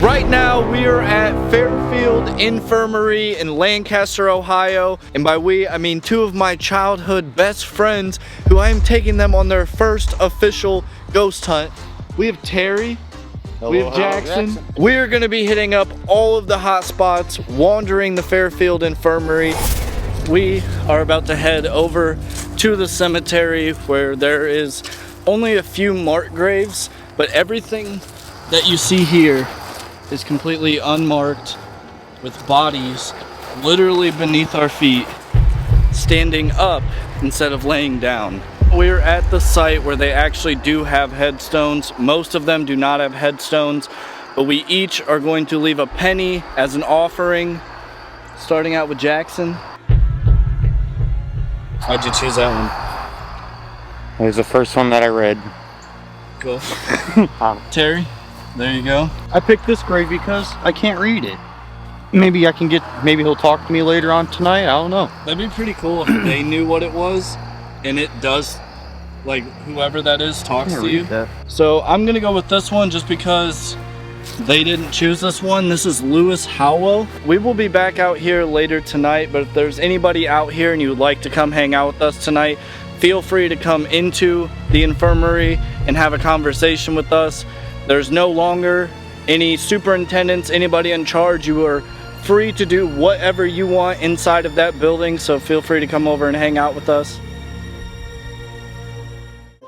Right now we are at Fairfield Infirmary in Lancaster, Ohio. And by we, I mean two of my childhood best friends who I am taking them on their first official ghost hunt. We have Terry. Hello, we have Jackson. We're gonna be hitting up all of the hot spots, wandering the Fairfield Infirmary. We are about to head over to the cemetery where there is only a few marked graves, but everything that you see here is completely unmarked, with bodies literally beneath our feet, standing up instead of laying down. We're at the site where they actually do have headstones. Most of them do not have headstones, but we each are going to leave a penny as an offering, starting out with Jackson. Why'd you choose that one? It was the first one that I read. Cool. Terry, there you go. I picked this grave because I can't read it. Maybe he'll talk to me later on tonight, I don't know. That'd be pretty cool if they knew what it was, and it does, like, whoever that is talks to you. So I'm gonna go with this one just because they didn't choose this one. This is Lewis Howell. We will be back out here later tonight, but if there's anybody out here and you would like to come hang out with us tonight, feel free to come into the infirmary and have a conversation with us. There's no longer any superintendents, anybody in charge. You are free to do whatever you want inside of that building, so feel free to come over and hang out with us.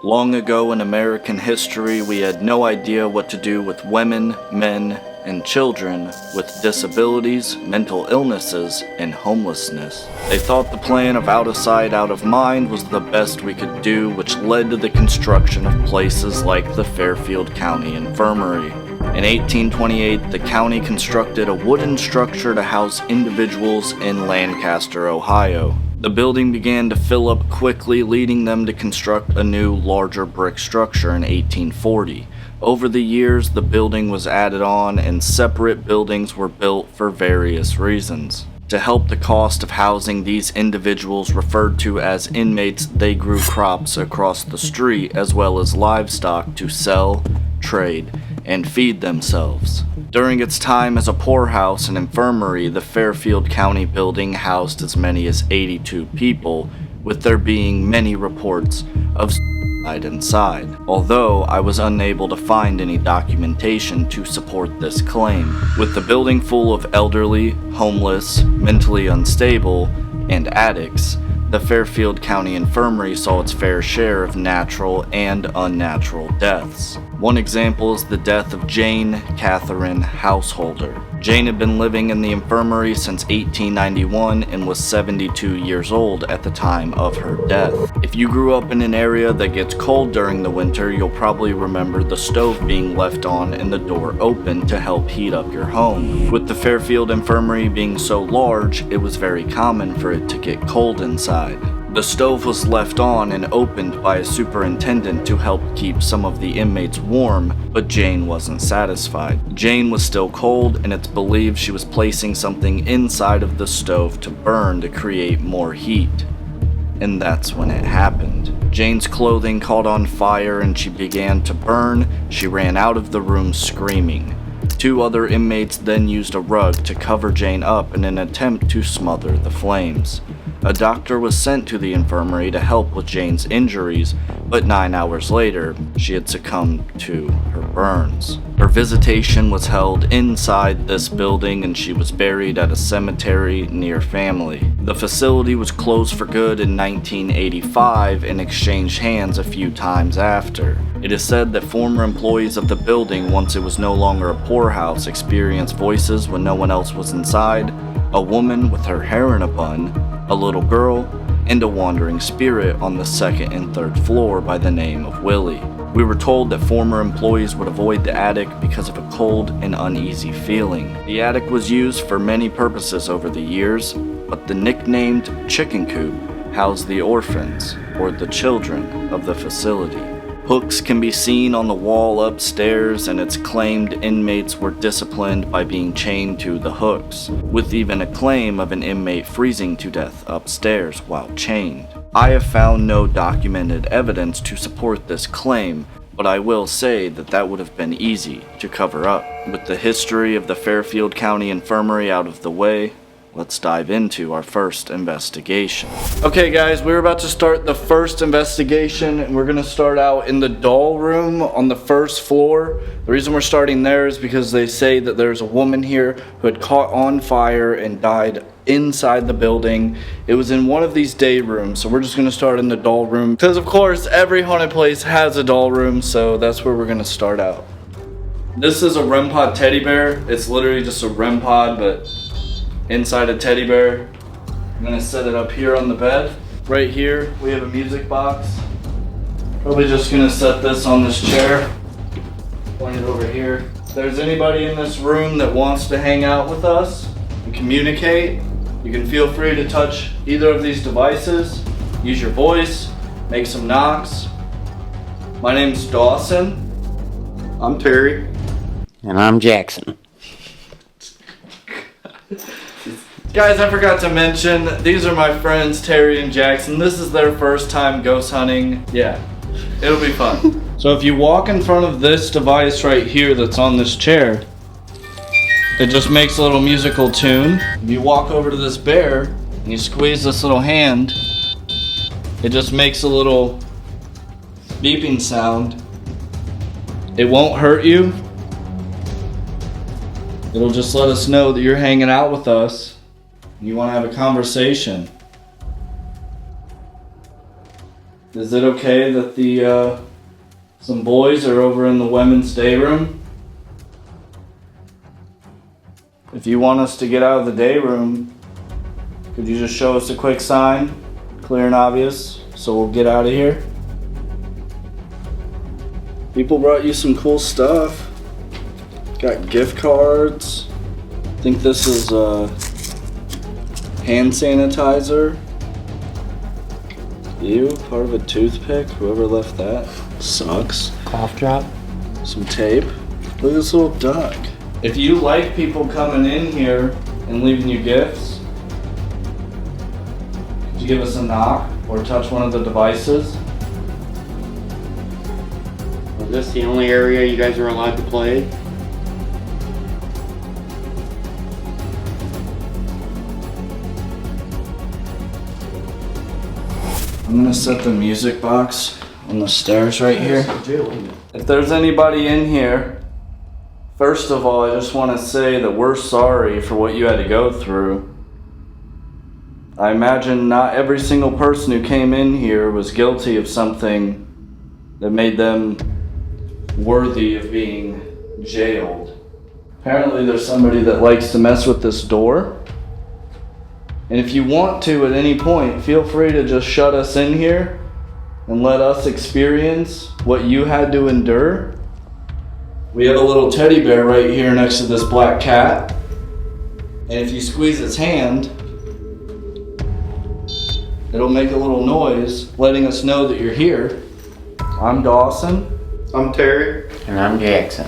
Long ago in American history, we had no idea what to do with women, men, and children with disabilities, mental illnesses, and homelessness. They thought the plan of out of sight, out of mind was the best we could do, which led to the construction of places like the Fairfield County Infirmary. In 1828, the county constructed a wooden structure to house individuals in Lancaster, Ohio. The building began to fill up quickly, leading them to construct a new, larger brick structure in 1840. Over the years, the building was added on and separate buildings were built for various reasons. To help the cost of housing these individuals referred to as inmates, they grew crops across the street as well as livestock to sell, trade, and feed themselves. During its time as a poorhouse and infirmary, the Fairfield County building housed as many as 82 people, with there being many reports of suicide inside, although I was unable to find any documentation to support this claim. With the building full of elderly, homeless, mentally unstable, and addicts, the Fairfield County Infirmary saw its fair share of natural and unnatural deaths. One example is the death of Jane Catherine Householder. Jane had been living in the infirmary since 1891 and was 72 years old at the time of her death. If you grew up in an area that gets cold during the winter, you'll probably remember the stove being left on and the door open to help heat up your home. With the Fairfield Infirmary being so large, it was very common for it to get cold inside. The stove was left on and opened by a superintendent to help keep some of the inmates warm, but Jane wasn't satisfied. Jane was still cold, and it's believed she was placing something inside of the stove to burn to create more heat. And that's when it happened. Jane's clothing caught on fire and she began to burn. She ran out of the room screaming. Two other inmates then used a rug to cover Jane up in an attempt to smother the flames. A doctor was sent to the infirmary to help with Jane's injuries, but 9 hours later, she had succumbed to her burns. Her visitation was held inside this building and she was buried at a cemetery near family. The facility was closed for good in 1985 and exchanged hands a few times after. It is said that former employees of the building, once it was no longer a poorhouse, experienced voices when no one else was inside, a woman with her hair in a bun, a little girl, and a wandering spirit on the second and third floor by the name of Willie. We were told that former employees would avoid the attic because of a cold and uneasy feeling. The attic was used for many purposes over the years, but the nicknamed chicken coop housed the orphans, or the children, of the facility. Hooks can be seen on the wall upstairs, and it's claimed inmates were disciplined by being chained to the hooks, with even a claim of an inmate freezing to death upstairs while chained. I have found no documented evidence to support this claim, But I will say that that would have been easy to cover up. With the history of the Fairfield County Infirmary out of the way, let's dive into our first investigation. Okay guys, we're about to start the first investigation, and we're gonna start out in the doll room on the first floor. The reason we're starting there is because they say that there's a woman here who had caught on fire and died inside the building. It was in one of these day rooms, so we're just gonna start in the doll room because of course every haunted place has a doll room, so that's where we're gonna start out. This is a REM pod teddy bear. It's literally just a REM pod, but inside a teddy bear. I'm gonna set it up here on the bed. Right here, we have a music box. Probably just gonna set this on this chair. Point it over here. If there's anybody in this room that wants to hang out with us and communicate, you can feel free to touch either of these devices. Use your voice, make some knocks. My name's Dawson. I'm Terry. And I'm Jackson. Guys, I forgot to mention, these are my friends Terry and Jackson. This is their first time ghost hunting. Yeah, it'll be fun. So if you walk in front of this device right here that's on this chair, it just makes a little musical tune. If you walk over to this bear and you squeeze this little hand, it just makes a little beeping sound. It won't hurt you. It'll just let us know that you're hanging out with us and you want to have a conversation. Is it okay that the some boys are over in the women's day room? If you want us to get out of the day room, could you just show us a quick sign, clear and obvious, so we'll get out of here? People brought you some cool stuff. Got gift cards. I think this is hand sanitizer. Ew, part of a toothpick. Whoever left that sucks. Cough drop. Some tape. Look at this little duck. If you like people coming in here and leaving you gifts, could you give us a knock or touch one of the devices? Is this the only area you guys are allowed to play? I'm gonna set the music box on the stairs right here. If there's anybody in here, first of all, I just want to say that we're sorry for what you had to go through. I imagine not every single person who came in here was guilty of something that made them worthy of being jailed. Apparently there's somebody that likes to mess with this door. And if you want to at any point, feel free to just shut us in here and let us experience what you had to endure. We have a little teddy bear right here next to this black cat. And if you squeeze its hand, it'll make a little noise letting us know that you're here. I'm Dawson. I'm Terry. And I'm Jackson.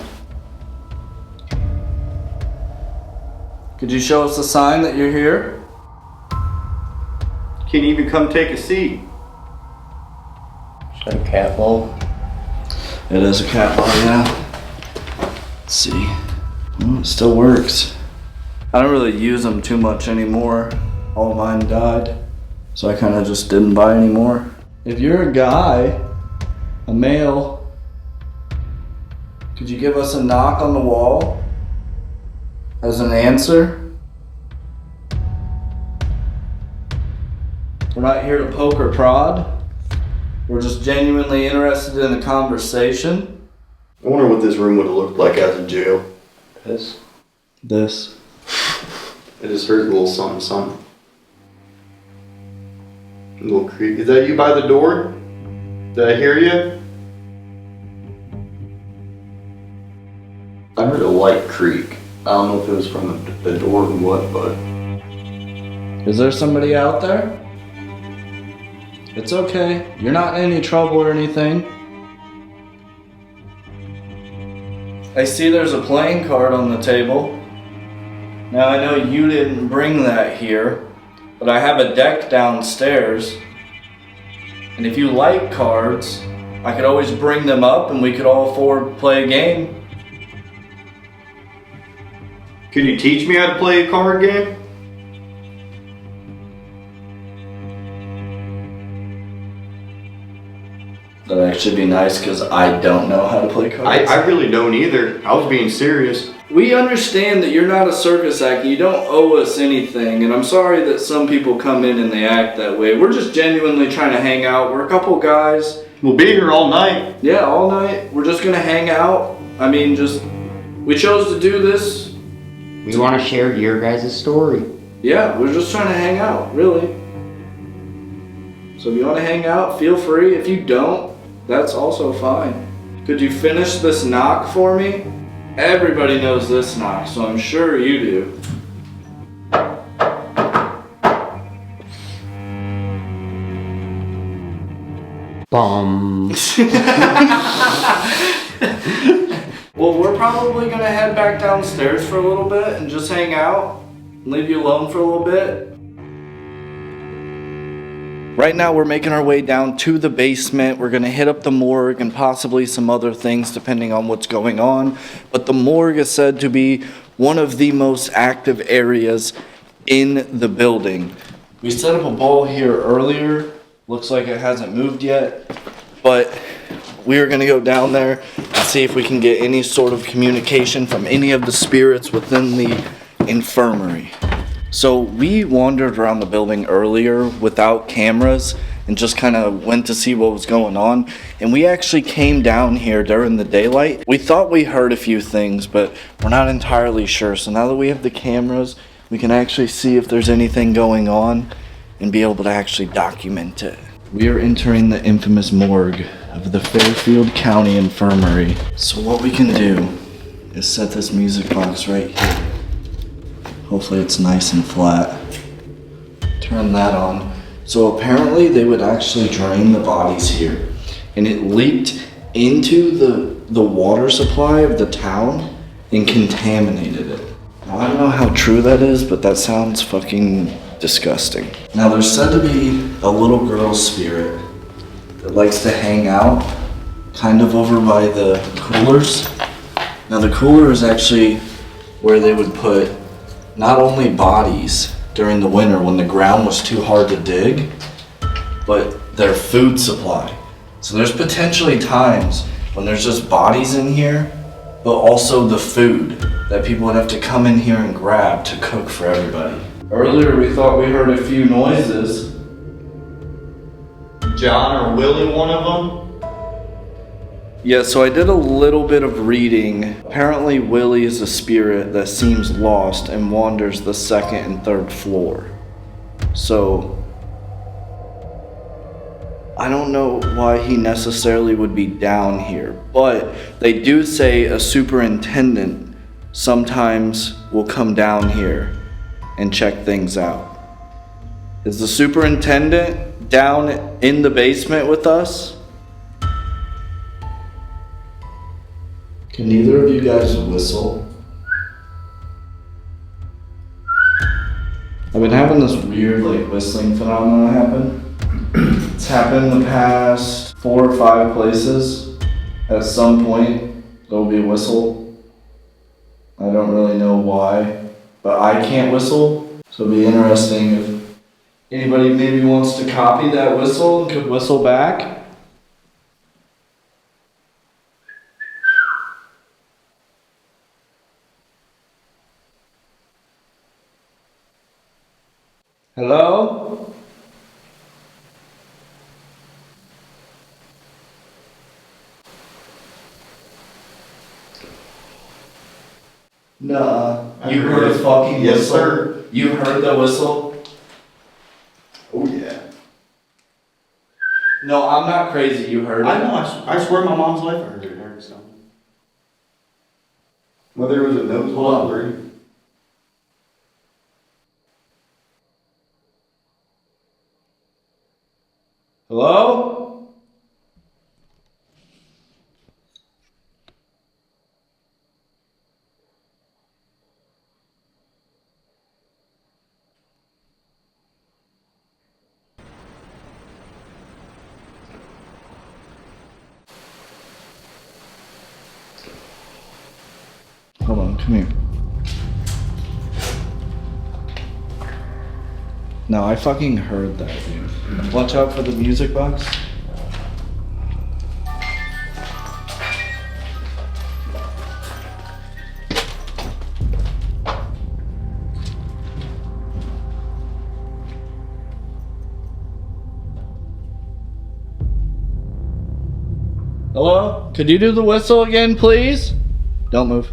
Could you show us a sign that you're here? Can you even come take a seat? Is that a cat bowl? It is a cat bar, yeah. Let's see. Well, it still works. I don't really use them too much anymore. All mine died, so I kind of just didn't buy any more. If you're a guy, a male, could you give us a knock on the wall as an answer? We're not here to poke or prod. We're just genuinely interested in a conversation. I wonder what this room would have looked like as a jail. This. I just heard a little something, something. A little creak. Is that you by the door? Did I hear you? I heard a light creak. I don't know if it was from the door or what, but... Is there somebody out there? It's okay. You're not in any trouble or anything. I see there's a playing card on the table. Now I know you didn't bring that here, but I have a deck downstairs. And if you like cards, I could always bring them up and we could all four play a game. Can you teach me how to play a card game? That'd actually be nice because I don't know how to play cards. I really don't either. I was being serious. We understand that you're not a circus act and you don't owe us anything, and I'm sorry that some people come in and they act that way. We're just genuinely trying to hang out. We're a couple guys. We'll be here all night. Yeah, all night. We're just gonna hang out. I mean, we chose to do this. We want to share your guys' story. Yeah, we're just trying to hang out, really. So if you want to hang out, feel free. If you don't, that's also fine. Could you finish this knock for me? Everybody knows this knock, so I'm sure you do. Bum. Well, we're probably gonna head back downstairs for a little bit and just hang out, leave you alone for a little bit. Right now we're making our way down to the basement. We're gonna hit up the morgue and possibly some other things depending on what's going on. But the morgue is said to be one of the most active areas in the building. We set up a ball here earlier. Looks like it hasn't moved yet, but we are gonna go down there and see if we can get any sort of communication from any of the spirits within the infirmary. So we wandered around the building earlier without cameras and just kind of went to see what was going on. And we actually came down here during the daylight. We thought we heard a few things, but we're not entirely sure. So now that we have the cameras, we can actually see if there's anything going on and be able to actually document it. We are entering the infamous morgue of the Fairfield County Infirmary. So what we can do is set this music box right here. Hopefully it's nice and flat. Turn that on. So apparently they would actually drain the bodies here, and it leaked into the water supply of the town and contaminated it. Now, I don't know how true that is, but that sounds fucking disgusting. Now there's said to be a little girl spirit that likes to hang out kind of over by the coolers. Now the cooler is actually where they would put not only bodies during the winter when the ground was too hard to dig, but their food supply. So there's potentially times when there's just bodies in here, but also the food that people would have to come in here and grab to cook for everybody. Earlier we thought we heard a few noises. John or Willie, one of them? Yeah, so I did a little bit of reading. Apparently Willie is a spirit that seems lost and wanders the second and third floor. So I don't know why he necessarily would be down here, but they do say a superintendent sometimes will come down here and check things out. Is the superintendent down in the basement with us? Can neither of you guys whistle? I've been having this weird whistling phenomenon happen. It's happened the past 4 or 5 places. At some point, there'll be a whistle. I don't really know why, but I can't whistle. So it'd be interesting if anybody maybe wants to copy that whistle and could whistle back. Hello? Nuh-uh. You heard a fucking Yes, whistle? sir. You heard the whistle? Oh yeah. No, I'm not crazy. You heard it? I know, I swear my mom's life I heard it. Something. Whether it was a nose Hold on. or Hello? Come here. No, I fucking heard that, dude. Watch out for the music box. Hello? Could you do the whistle again, please? Don't move.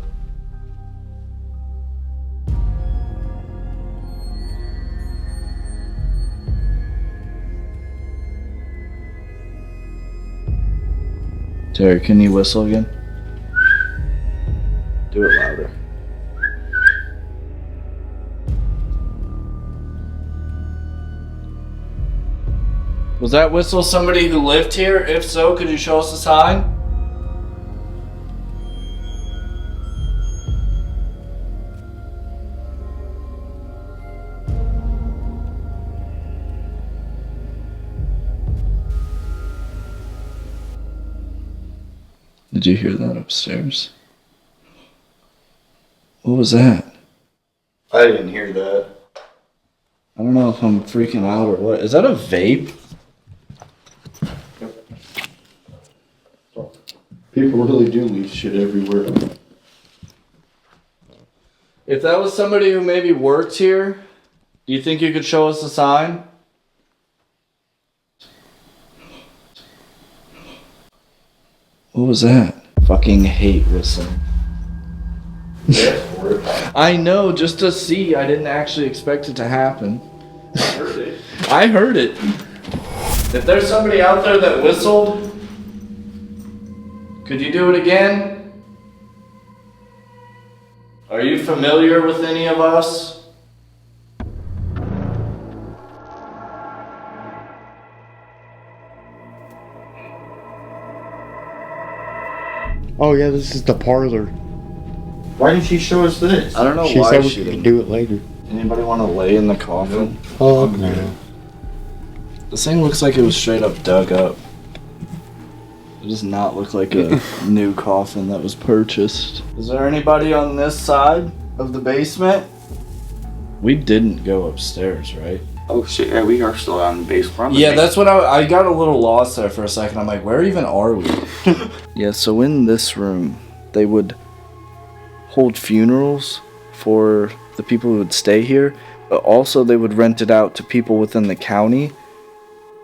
Terry, can you whistle again? Do it louder. Was that whistle somebody who lived here? If so, could you show us a sign? Did you hear that upstairs? What was that? I didn't hear that. I don't know if I'm freaking out or what. Is that a vape? People really do leave shit everywhere. If that was somebody who maybe worked here, do you think you could show us a sign? What was that? Fucking hate whistling. I know, just to see. I didn't actually expect it to happen. I heard it. I heard it. If there's somebody out there that whistled, could you do it again? Are you familiar with any of us? Oh yeah, this is the parlor. Why didn't she show us this? I don't know She why said we she could didn't. do it later. Anybody want to lay in the coffin? Oh no. This thing looks like it was straight up dug up. It does not look like a new coffin that was purchased. Is there anybody on this side of the basement? We didn't go upstairs, right? Oh shit, yeah, we are still on base. We're on the Yeah, base. that's what I got a little lost there for a second. I'm like, where even are we? Yeah, so in this room, they would hold funerals for the people who would stay here, but also they would rent it out to people within the county,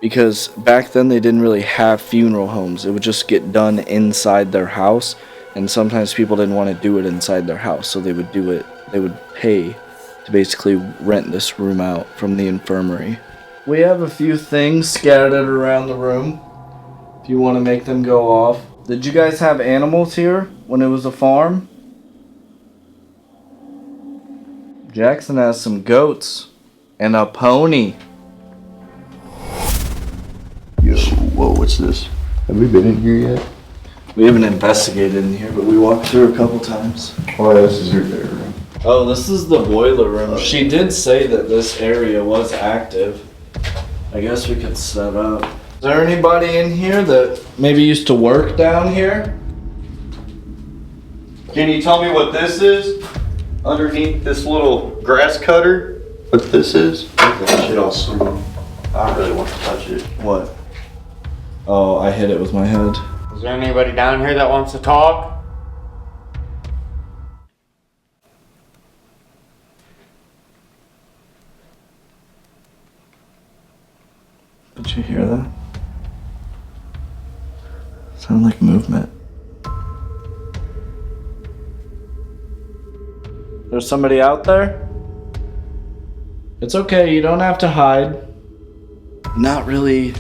because back then they didn't really have funeral homes. It would just get done inside their house, and sometimes people didn't want to do it inside their house, so they would do it. They would pay to basically rent this room out from the infirmary. We have a few things scattered around the room if you want to make them go off. Did you guys have animals here when it was a farm? Jackson has some goats and a pony. Yo, whoa, what's this? Have we been in here yet? We haven't investigated in here, but we walked through a couple times. Oh, yeah, this is her there room. Oh, this is the boiler room. She did say that this area was active. I guess we could set up. Is there anybody in here that maybe used to work down here? Can you tell me what this is? Underneath this little grass cutter? What this is? That shit all smooth. I don't really want to touch it. What? Oh, I hit it with my head. Is there anybody down here that wants to talk? Did you hear that? Sounded like movement. There's somebody out there? It's okay, you don't have to hide. Not really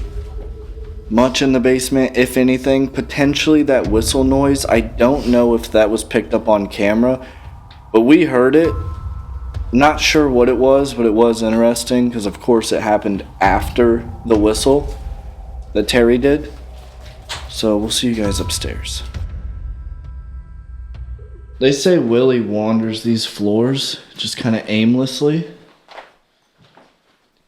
much in the basement, if anything. Potentially that whistle noise. I don't know if that was picked up on camera, but we heard it. Not sure what it was, but it was interesting because of course it happened after the whistle that Terry did. So we'll see you guys upstairs. They say Willie wanders these floors just kind of aimlessly.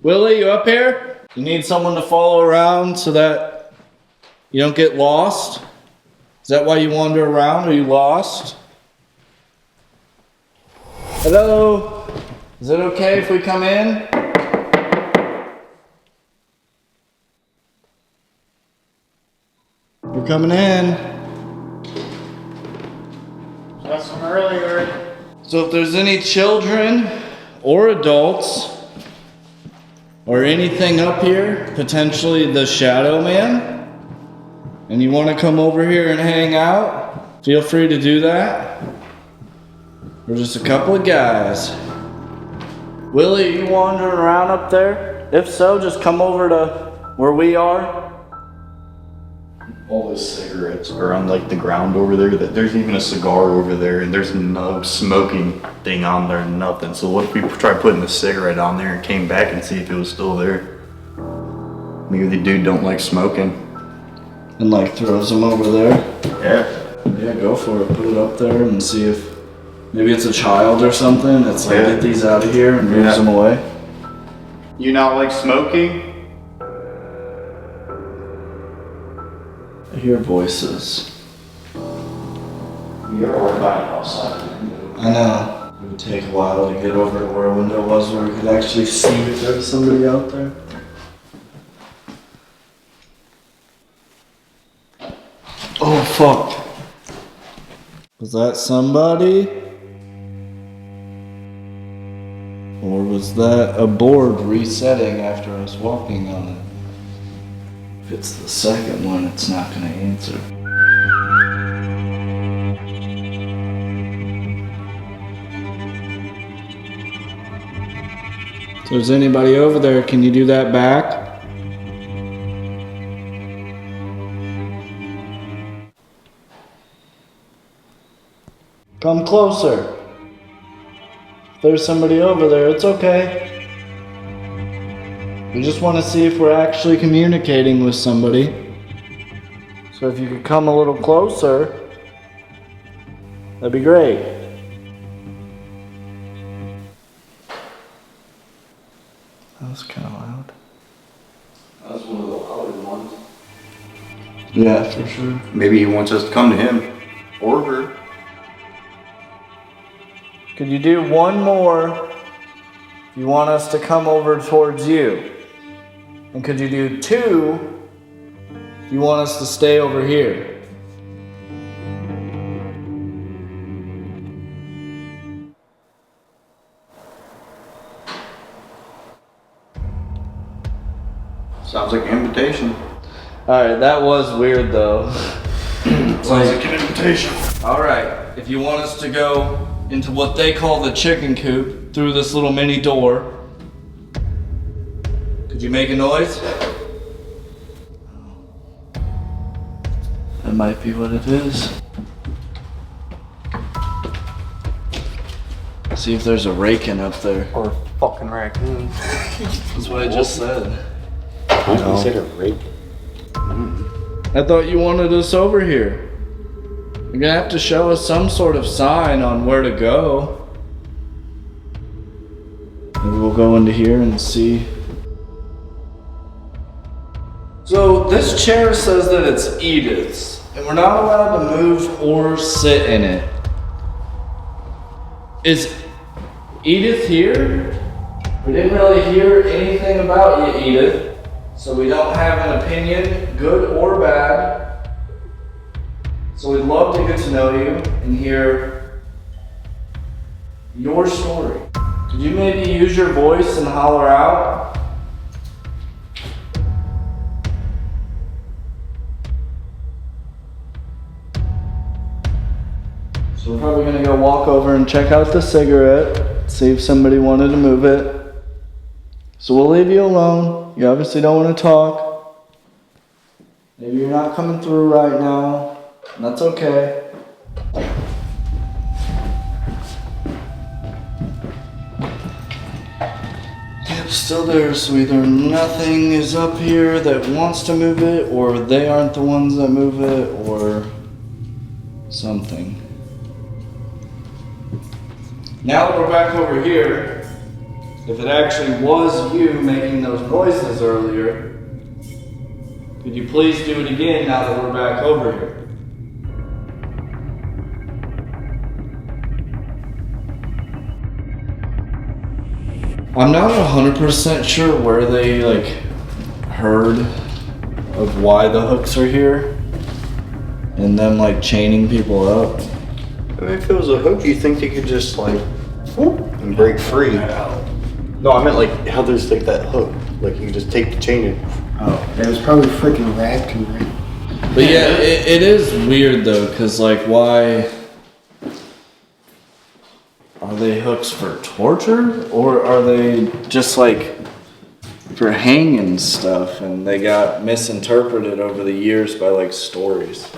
Willie, you up here? You need someone to follow around so that you don't get lost? Is that why you wander around? Are you lost? Hello? Is it okay if we come in? We're coming in. That's from earlier. So if there's any children or adults or anything up here, potentially the Shadow Man, and you want to come over here and hang out, feel free to do that. We're just a couple of guys. Willie, you wandering around up there? If so, just come over to where we are. All those cigarettes are on like the ground over there. There's even a cigar over there, and there's no smoking thing on there, nothing. So what if we tried putting a cigarette on there and came back and see if it was still there? Maybe the dude don't like smoking. And like throws them over there. Yeah. Yeah, go for it. Put it up there and see if maybe it's a child or something. It's like, Yeah. get these out of here and moves them away. You not like smoking? I hear voices. You're already outside. I know. It would take a while to get over to where a window was where we could actually see if there was somebody out there. Oh fuck. Was that somebody? Or was that a board resetting after I was walking on it? If it's the second one, it's not gonna answer. If there's anybody over there, can you do that back? Come closer. If there's somebody over there, it's okay. We just want to see if we're actually communicating with somebody. So if you could come a little closer, that'd be great. That was kind of loud. That was one of the louder ones. Yeah, for sure. Maybe he wants us to come to him or her. Could you do one more if you want us to come over towards you? And could you do two if you want us to stay over here? Sounds like an invitation. Alright, that was weird though. Sounds like an invitation. Alright, if you want us to go into what they call the chicken coop through this little mini door, could you make a noise? That might be what it is. See if there's a rake-in up there. Or fucking raccoon. That's what I just said. I consider rake. I thought you wanted us over here. You're gonna have to show us some sort of sign on where to go. Maybe we'll go into here and see. So this chair says that it's Edith's, and we're not allowed to move or sit in it. Is Edith here? We didn't really hear anything about you, Edith, so we don't have an opinion, good or bad. So we'd love to get to know you and hear your story. Could you maybe use your voice and holler out? So we're probably gonna go walk over and check out the cigarette, see if somebody wanted to move it. So we'll leave you alone. You obviously don't want to talk. Maybe you're not coming through right now. And that's okay. Yep, still there. So either nothing is up here that wants to move it, or they aren't the ones that move it, or something. Now that we're back over here, if it actually was you making those noises earlier, could you please do it again now that we're back over here? I'm not 100% sure where they like heard of why the hooks are here and them like chaining people up. I mean, if it was a hook, you think they could just like whoop, and break free? No, I meant like how there's like that hook, like you just take the chain and. Oh, it was probably freaking wrapped in right. But yeah, it is weird though, cause like why are they hooks for torture or are they just like for hanging stuff and they got misinterpreted over the years by like stories?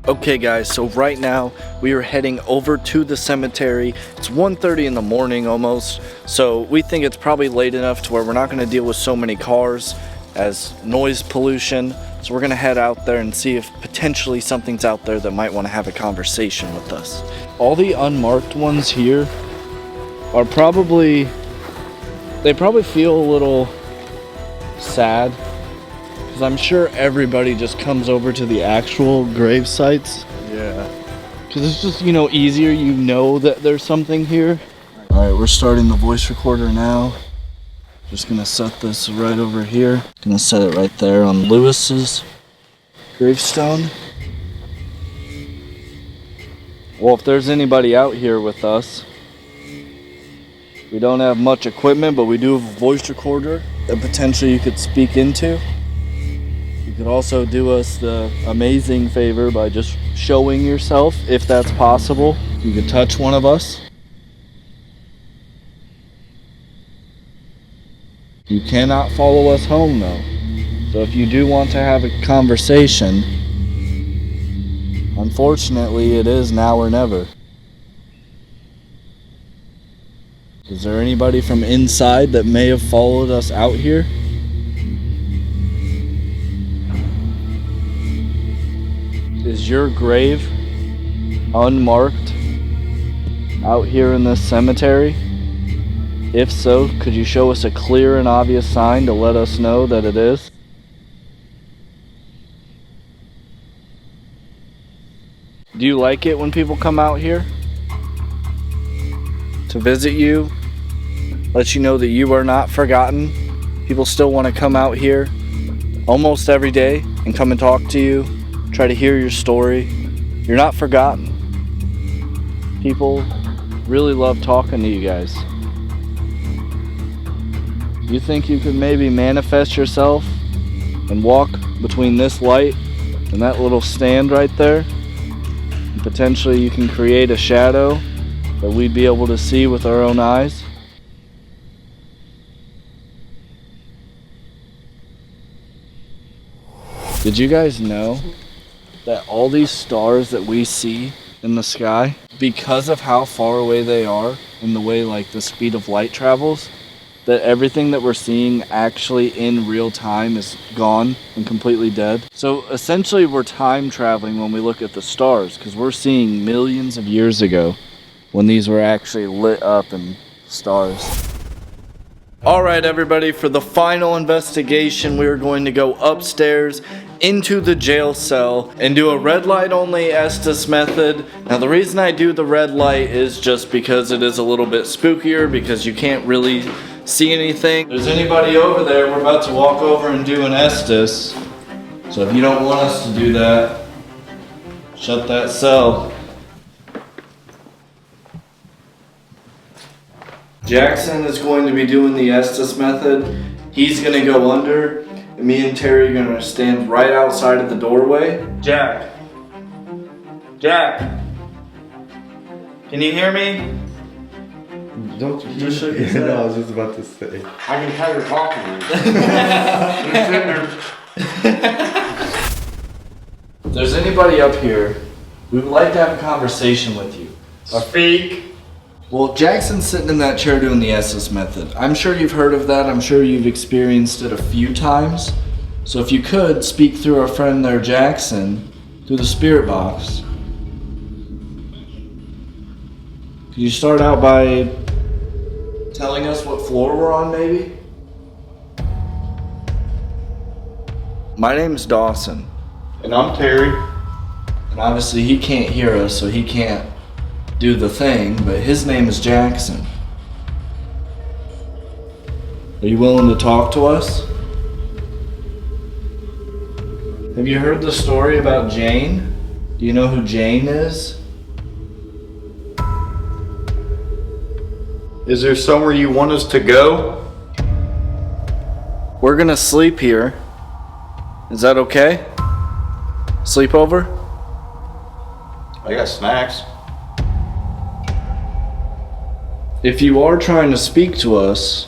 Okay guys, so right now we are heading over to the cemetery. It's 1:30 in the morning almost, so we think it's probably late enough to where we're not going to deal with so many cars as noise pollution. So we're going to head out there and see if potentially something's out there that might want to have a conversation with us. All the unmarked ones here are probably, they probably feel a little sad. Because I'm sure everybody just comes over to the actual grave sites. Yeah. Because it's just, you know, easier. You know that there's something here. Alright, we're starting the voice recorder now. Just gonna set this right over here. Gonna set it right there on Lewis's gravestone. Well, if there's anybody out here with us, we don't have much equipment, but we do have a voice recorder that potentially you could speak into. You could also do us the amazing favor by just showing yourself, if that's possible. You could touch one of us. You cannot follow us home though. So if you do want to have a conversation, unfortunately it is now or never. Is there anybody from inside that may have followed us out here? Is your grave unmarked out here in this cemetery? If so, could you show us a clear and obvious sign to let us know that it is? Do you like it when people come out here to visit you, let you know that you are not forgotten? People still want to come out here almost every day and come and talk to you, try to hear your story. You're not forgotten. People really love talking to you guys. You think you could maybe manifest yourself and walk between this light and that little stand right there? And potentially you can create a shadow that we'd be able to see with our own eyes? Did you guys know that all these stars that we see in the sky, because of how far away they are and the way like the speed of light travels, that everything that we're seeing actually in real time is gone and completely dead? So essentially we're time traveling when we look at the stars, because we're seeing millions of years ago when these were actually lit up and stars. Alright everybody, for the final investigation we are going to go upstairs into the jail cell and do a red light only Estus method. Now the reason I do the red light is just because it is a little bit spookier, because you can't really see anything. If there's anybody over there, we're about to walk over and do an Estus. So if you don't want us to do that, shut that cell. Jackson is going to be doing the Estus method. He's going to go under, and me and Terry are going to stand right outside of the doorway. Jack! Jack! Can you hear me? Don't you Just shook his head. No, I was just about to say. I can tell you're talking to me. If there's anybody up here, we would like to have a conversation with you. Speak. Well, Jackson's sitting in that chair doing the Estus method. I'm sure you've heard of that. I'm sure you've experienced it a few times. So if you could speak through our friend there, Jackson, through the spirit box. Could you start out by telling us what floor we're on, maybe? My name's Dawson. And I'm Terry. And obviously he can't hear us, so he can't do the thing, but his name is Jackson. Are you willing to talk to us? Have you heard the story about Jane? Do you know who Jane is? Is there somewhere you want us to go? We're gonna sleep here. Is that okay? Sleepover? I got snacks. If you are trying to speak to us,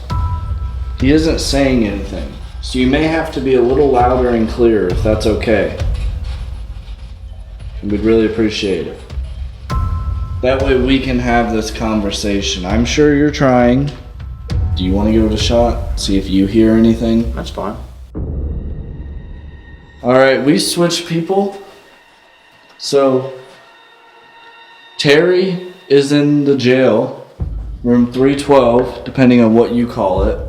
he isn't saying anything. So you may have to be a little louder and clearer if that's okay. We'd really appreciate it. That way we can have this conversation. I'm sure you're trying. Do you want to give it a shot? See if you hear anything? That's fine. Alright, we switched people. So, Terry is in the jail, room 312, depending on what you call it.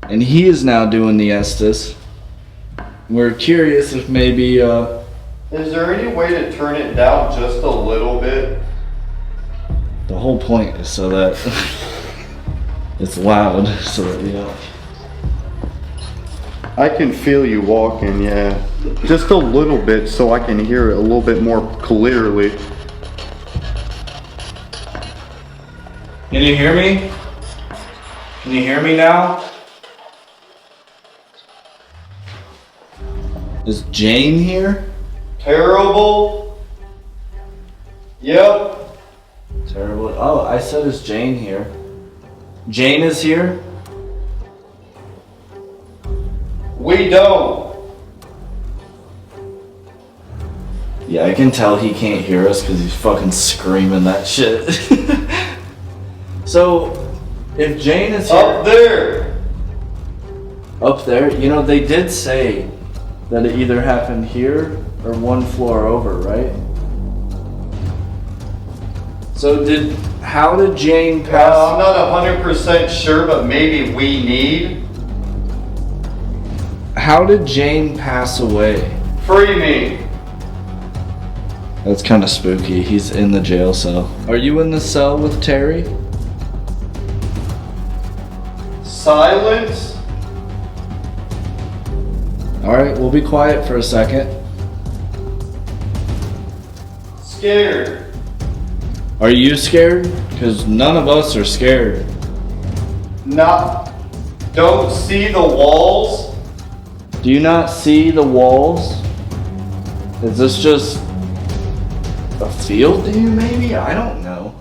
And he is now doing the Estus. We're curious if maybe, Is there any way to turn it down just a little bit? the whole point is so that it's loud, so that, you know. I can feel you walking, yeah. Just a little bit so I can hear it a little bit more clearly. Can you hear me? Can you hear me now? Is Jane here? Terrible. Yep. Terrible. Oh, I said is Jane here? Jane is here? We don't. Yeah, I can tell he can't hear us because he's fucking screaming that shit. So, if Jane is here... Up there. Up there? You know, they did say that it either happened here or one floor over, right? So how did Jane pass? I'm not 100% sure, but maybe we need. How did Jane pass away? Free me. That's kind of spooky. He's in the jail cell. Are you in the cell with Terry? Silence. Alright, we'll be quiet for a second. Scared. Are you scared? Because none of us are scared. Don't see the walls. Do you not see the walls? Is this just a field to you, maybe? I don't know.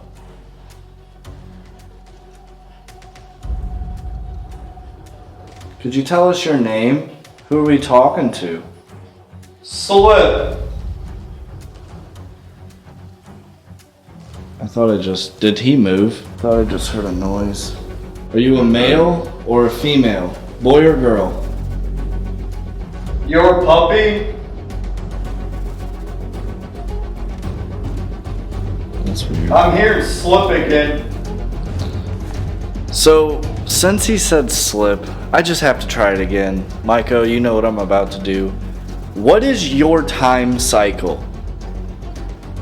Could you tell us your name? Who are we talking to? Slip. I thought did he move? I thought I just heard a noise. Are you a male or a female? Boy or girl? Your puppy. That's weird. I'm hearing Slip again. So, since he said slip, I just have to try it again. Maiko, you know what I'm about to do. What is your time cycle?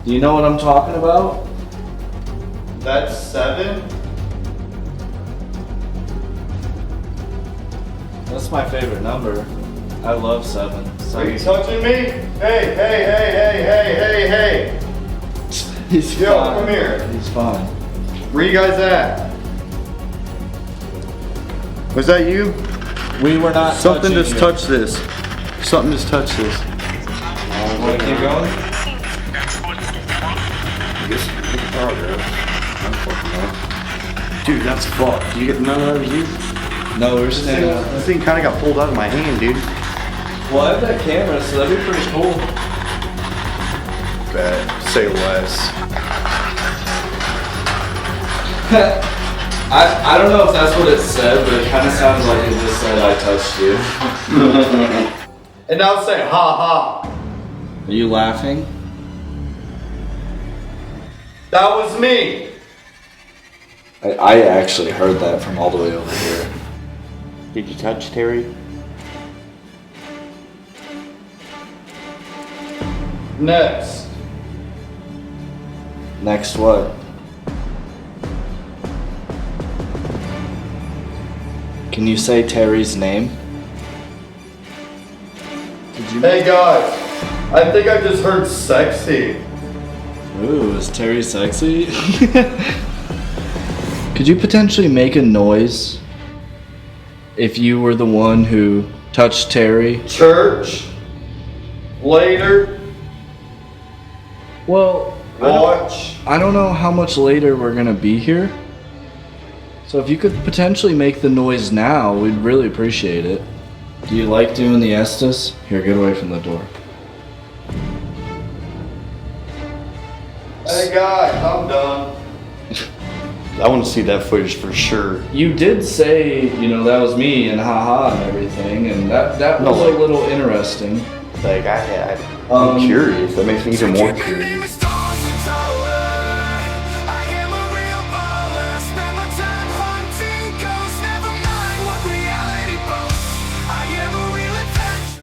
Do you know what I'm talking about? That's 7. That's my favorite number. I love 7. Are you touching me? Hey. He's Yo, fine. come here. He's fine. Where you guys at? Was that you? We were not Something touching just you. touched this. Something just touched this. Want to keep going? Dude, that's fucked. You get none of that was you? No, we're standing out. This thing kind of got pulled out of my hand, dude. Well, I have that camera, so that'd be pretty cool. Bet. Say less. I don't know if that's what it said, but it kind of sounds like it just said I touched you. And now say ha ha. Are you laughing? That was me. I actually heard that from all the way over here. Did you touch Terry? Next. Next what? Can you say Terry's name? Did you? Hey guys, I think I just heard sexy. Ooh, is Terry sexy? Could you potentially make a noise if you were the one who touched Terry? Church? Later? Well, Watch? I don't know how much later we're gonna be here. So if you could potentially make the noise now, we'd really appreciate it. Do you like doing the Estus? Here, get away from the door. Hey guys, I'm done. I want to see that footage for sure. You did say, you know, that was me and haha and everything, and that was No. a little interesting. Like I'm curious. That makes me even more curious.